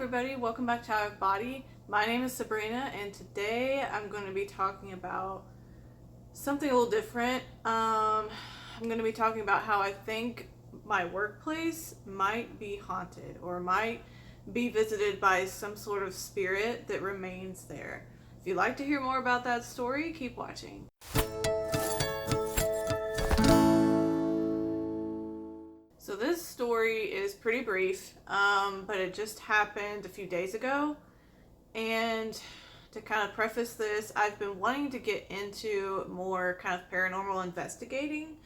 everybody, welcome back to Out of Body. My name is Sabrina, and today I'm going to be talking about something a little different. I'm going to be talking about how I think my workplace might be haunted or might be visited by some sort of spirit that remains there. If you'd like to hear more about that story, keep watching. So this story is pretty brief, but it just happened a few days ago. And to kind of preface this, I've been wanting to get into more kind of paranormal investigating.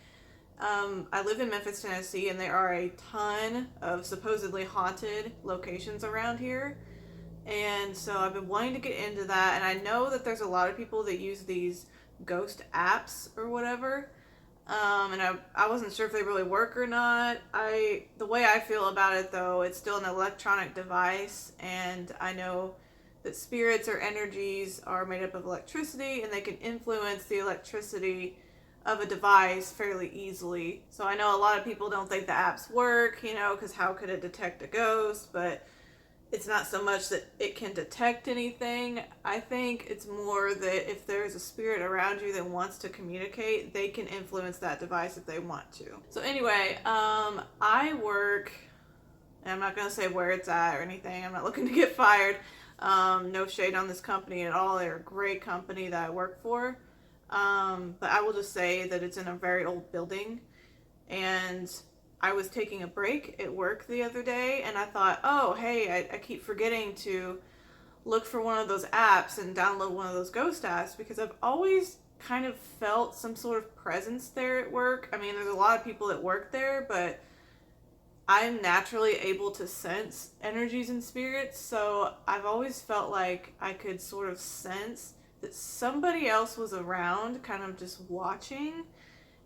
I live in Memphis, Tennessee, and there are a ton of supposedly haunted locations around here. And so I've been wanting to get into that. And I know that there's a lot of people that use these ghost apps or whatever. And I wasn't sure if they really work or not. The way I feel about it though, it's still an electronic device, and I know that spirits or energies are made up of electricity and they can influence the electricity of a device fairly easily. So I know a lot of people don't think the apps work, because how could it detect a ghost? But it's not so much that it can detect anything. I think it's more that if there's a spirit around you that wants to communicate, they can influence that device if they want to. So anyway, I work, and I'm not going to say where it's at or anything. I'm not looking to get fired. No shade on this company at all. They're a great company that I work for. But I will just say that it's in a very old building, and I was taking a break at work the other day, and I thought, oh, hey, I keep forgetting to look for one of those apps and download one of those ghost apps, because I've always kind of felt some sort of presence there at work. I mean, there's a lot of people that work there, but I'm naturally able to sense energies and spirits, so I've always felt like I could sort of sense that somebody else was around, kind of just watching.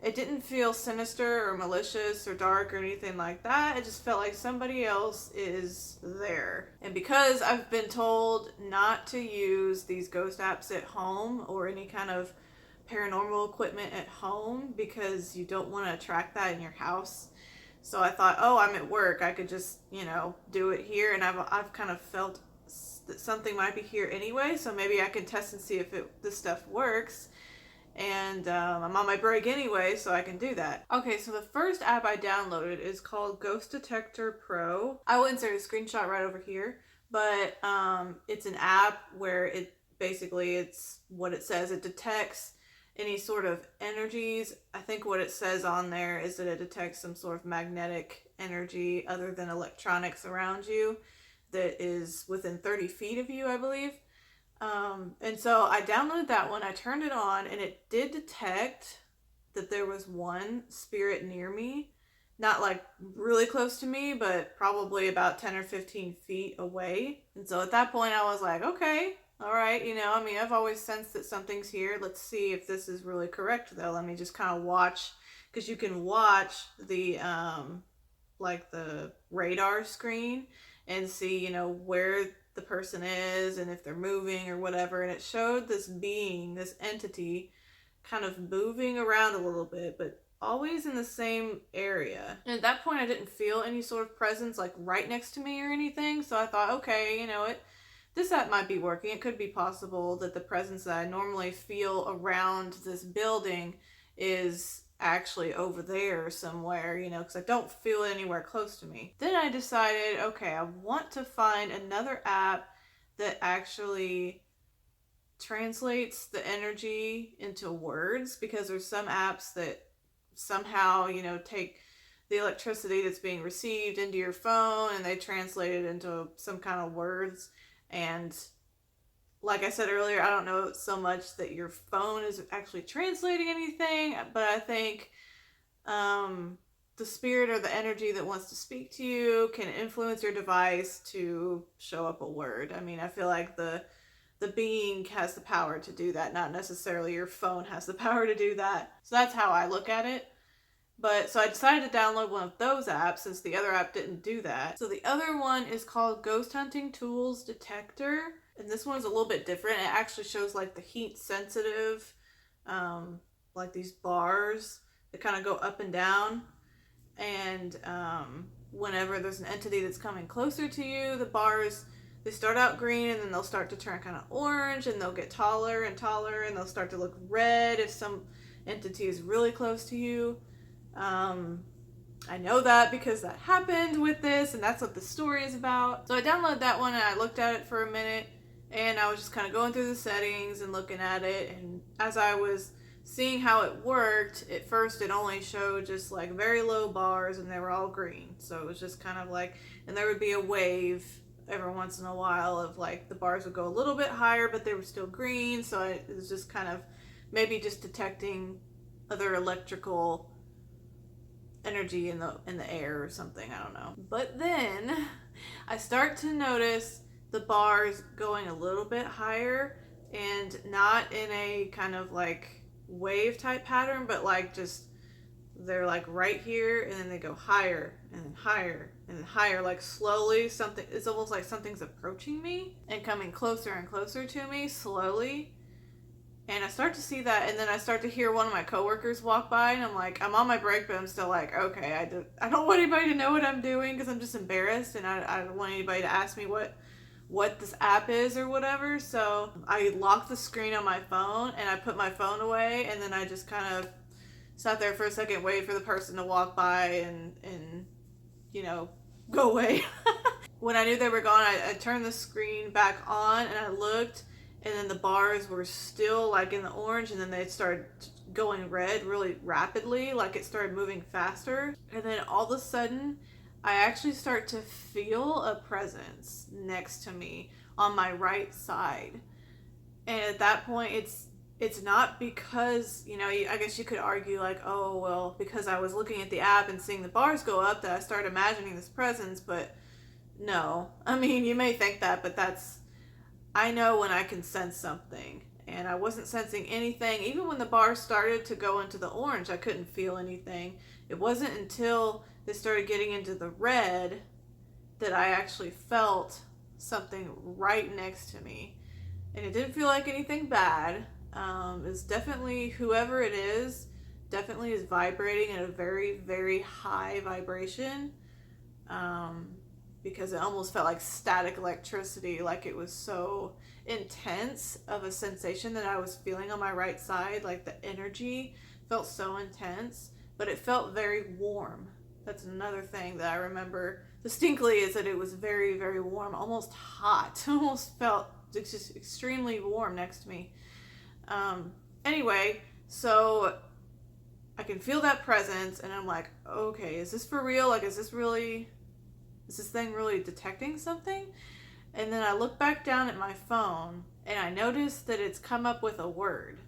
It didn't feel sinister or malicious or dark or anything like that. It just felt like somebody else is there. And because I've been told not to use these ghost apps at home or any kind of paranormal equipment at home, because you don't want to attract that in your house. So I thought, oh, I'm at work, I could just, do it here. And I've kind of felt that something might be here anyway, so maybe I can test and see if this stuff works. And I'm on my break anyway, so I can do that. Okay, so the first app I downloaded is called Ghost Detector Pro. I will insert a screenshot right over here, but it's an app where it's what it says. It detects any sort of energies. I think what it says on there is that it detects some sort of magnetic energy other than electronics around you that is within 30 feet of you, I believe. And so I downloaded that one, I turned it on, and it did detect that there was one spirit near me. Not like really close to me, but probably about 10 or 15 feet away. And so at that point I was like, okay, all right, I've always sensed that something's here. Let's see if this is really correct though. Let me just kind of watch, because you can watch the, like the radar screen and see, where the person is and if they're moving or whatever. And it showed this being, this entity, kind of moving around a little bit, but always in the same area. And at that point I didn't feel any sort of presence like right next to me or anything. So I thought, okay, this app might be working. It could be possible that the presence that I normally feel around this building is actually over there somewhere, because I don't feel it anywhere close to me. Then I decided, okay, I want to find another app that actually translates the energy into words, because there's some apps that somehow, take the electricity that's being received into your phone and they translate it into some kind of words. And like I said earlier, I don't know so much that your phone is actually translating anything, but I think the spirit or the energy that wants to speak to you can influence your device to show up a word. I mean, I feel like the being has the power to do that, not necessarily your phone has the power to do that. So that's how I look at it. But so I decided to download one of those apps since the other app didn't do that. So the other one is called Ghost Hunting Tools Detector. And this one is a little bit different. It actually shows like the heat sensitive, like these bars that kind of go up and down. And whenever there's an entity that's coming closer to you, the bars they start out green and then they'll start to turn kind of orange and they'll get taller and taller and they'll start to look red if some entity is really close to you. I know that because that happened with this, and that's what the story is about. So I downloaded that one and I looked at it for a minute, and I was just kind of going through the settings and looking at it. And as I was seeing how it worked, at first it only showed just like very low bars and they were all green. So it was just kind of like, and there would be a wave every once in a while of like the bars would go a little bit higher, but they were still green. So it was just kind of maybe just detecting other electrical energy in the air or something, I don't know. But then I start to notice the bars going a little bit higher, and not in a kind of like wave type pattern, but like just they're like right here and then they go higher and then higher and then higher, like slowly. Something, it's almost like something's approaching me and coming closer and closer to me slowly. And I start to see that, and then I start to hear one of my coworkers walk by, and I'm like, I'm on my break, but I'm still like, okay, I don't want anybody to know what I'm doing because I'm just embarrassed, and I don't want anybody to ask me what this app is or whatever. So I locked the screen on my phone, and I put my phone away, and then I just kind of sat there for a second, waited for the person to walk by and you know, go away. When I knew they were gone, I turned the screen back on, and I looked, and then the bars were still like in the orange, and then they started going red really rapidly, like it started moving faster. And then all of a sudden I actually start to feel a presence next to me on my right side. And at that point it's not because, you know, I guess you could argue like, oh well, because I was looking at the app and seeing the bars go up that I started imagining this presence. But no, I mean, you may think that, but I know when I can sense something, and I wasn't sensing anything. Even when the bars started to go into the orange, I couldn't feel anything. It wasn't until they started getting into the red that I actually felt something right next to me. And it didn't feel like anything bad. It's definitely, whoever it is, definitely is vibrating at a very, very high vibration. Because it almost felt like static electricity, like it was so intense of a sensation that I was feeling on my right side. Like the energy felt so intense, but it felt very warm. That's another thing that I remember distinctly, is that it was very, very warm, almost hot. Almost felt just extremely warm next to me. Anyway, so I can feel that presence, and I'm like, okay, is this for real? Like, is this thing really detecting something? And then I look back down at my phone, and I notice that it's come up with a word.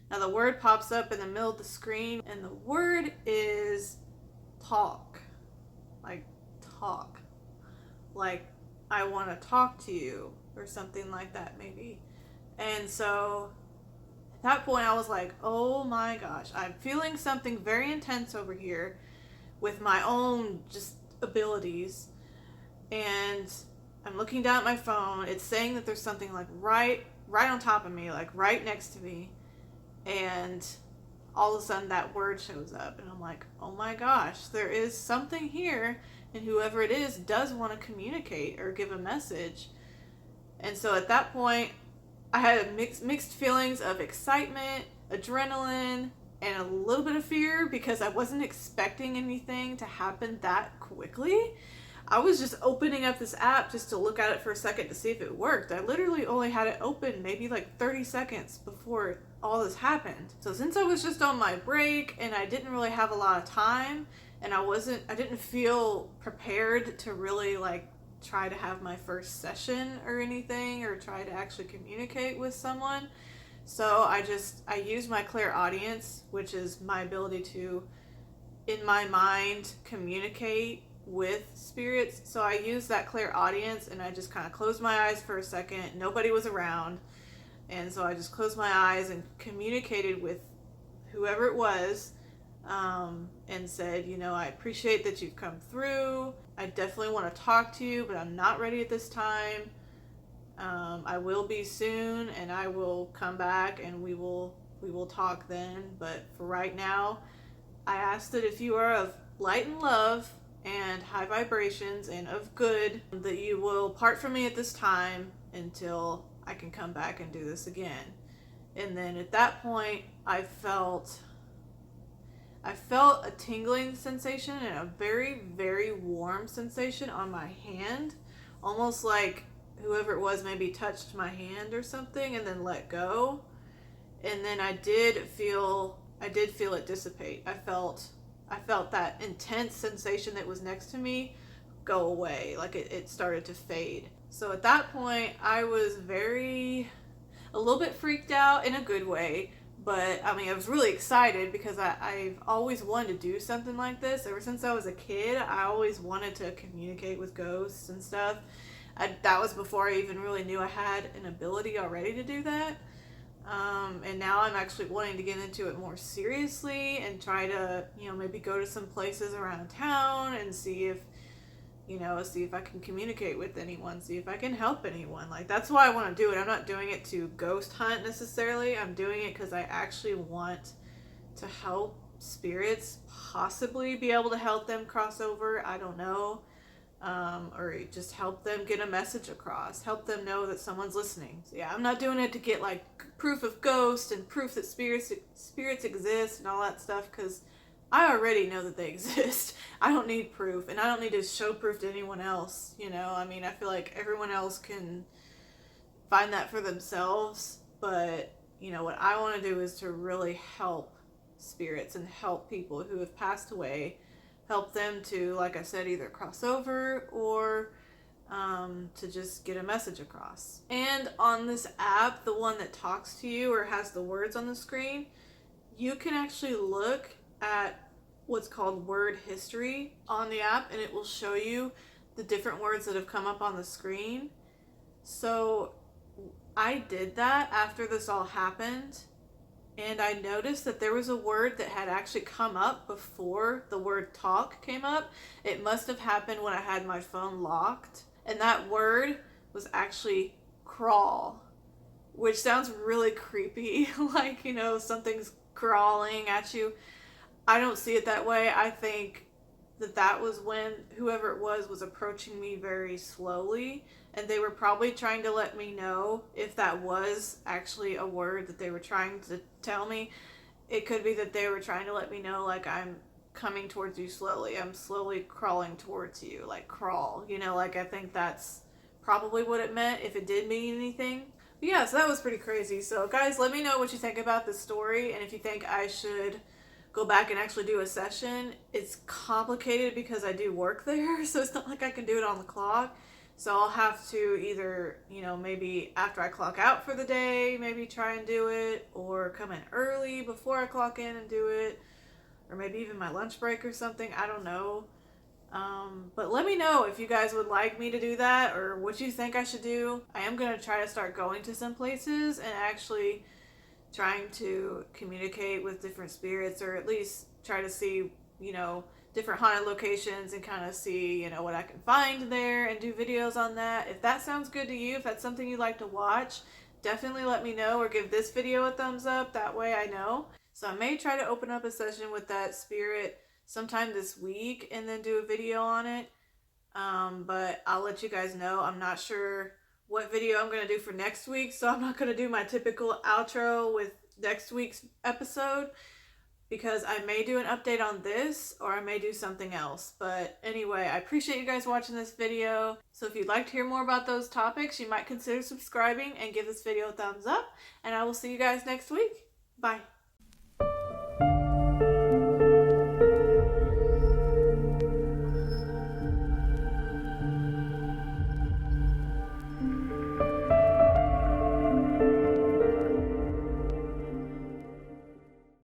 Now the word pops up in the middle of the screen, and the word is talk. Like talk. Like, I want to talk to you, or something like that maybe. And so at that point I was like, oh my gosh, I'm feeling something very intense over here with my own just abilities. And I'm looking down at my phone. It's saying that there's something like right on top of me, like right next to me. And all of a sudden that word shows up, and I'm like, oh my gosh, there is something here, and whoever it is does want to communicate or give a message. And so at that point I had mixed feelings of excitement, adrenaline, and a little bit of fear, because I wasn't expecting anything to happen that quickly. I was just opening up this app just to look at it for a second to see if it worked. I literally only had it open maybe like 30 seconds before all this happened. So since I was just on my break and I didn't really have a lot of time, and I didn't feel prepared to really like try to have my first session or anything, or try to actually communicate with someone. So I used my clairaudience, which is my ability to, in my mind, communicate with spirits. So I used that clairaudience, and I just kind of closed my eyes for a second. Nobody was around, and so I just closed my eyes and communicated with whoever it was, and said, you know, I appreciate that you've come through. I definitely want to talk to you, but I'm not ready at this time. I will be soon, and I will come back, and we will talk then. But for right now, I ask that if you are of light and love, and high vibrations and of good, that you will part from me at this time until I can come back and do this again. And then at that point, I felt a tingling sensation and a very, very warm sensation on my hand, almost like whoever it was maybe touched my hand or something and then let go. And then I did feel it dissipate. I felt that intense sensation that was next to me go away, like it started to fade. So at that point, I was a little bit freaked out in a good way, but I mean, I was really excited because I've always wanted to do something like this. Ever since I was a kid, I always wanted to communicate with ghosts and stuff. That was before I even really knew I had an ability already to do that. And now I'm actually wanting to get into it more seriously and try to, maybe go to some places around town and see if I can communicate with anyone, see if I can help anyone. Like, that's why I want to do it. I'm not doing it to ghost hunt necessarily. I'm doing it because I actually want to help spirits, possibly be able to help them cross over. I don't know. Or just help them get a message across, help them know that someone's listening. So yeah, I'm not doing it to get like proof of ghosts and proof that spirits exist and all that stuff, because I already know that they exist. I don't need proof, and I don't need to show proof to anyone else. I mean, I feel like everyone else can find that for themselves, but what I want to do is to really help spirits and help people who have passed away, help them to, like I said, either cross over or to just get a message across. And on this app, the one that talks to you or has the words on the screen, you can actually look at what's called word history on the app, and it will show you the different words that have come up on the screen. So I did that after this all happened, and I noticed that there was a word that had actually come up before the word talk came up. It must have happened when I had my phone locked. And that word was actually crawl, which sounds really creepy. Like, something's crawling at you. I don't see it that way. I think that was when whoever it was approaching me very slowly, and they were probably trying to let me know if that was actually a word that they were trying to tell me. It could be that they were trying to let me know, like, I'm coming towards you slowly. I'm slowly crawling towards you, like crawl. Like, I think that's probably what it meant, if it did mean anything. But yeah, so that was pretty crazy. So guys, let me know what you think about this story, and if you think I should go back and actually do a session. It's complicated because I do work there, so it's not like I can do it on the clock. So I'll have to either, maybe after I clock out for the day, maybe try and do it, or come in early before I clock in and do it, or maybe even my lunch break or something. I don't know. But let me know if you guys would like me to do that, or what you think I should do. I am going to try to start going to some places and actually trying to communicate with different spirits, or at least try to see, different haunted locations and kind of see, what I can find there and do videos on that. If that sounds good to you, if that's something you'd like to watch, definitely let me know, or give this video a thumbs up. That way I know. So I may try to open up a session with that spirit sometime this week and then do a video on it. But I'll let you guys know. I'm not sure what video I'm going to do for next week, so I'm not going to do my typical outro with next week's episode, because I may do an update on this, or I may do something else. But anyway, I appreciate you guys watching this video. So if you'd like to hear more about those topics, you might consider subscribing and give this video a thumbs up, and I will see you guys next week. Bye.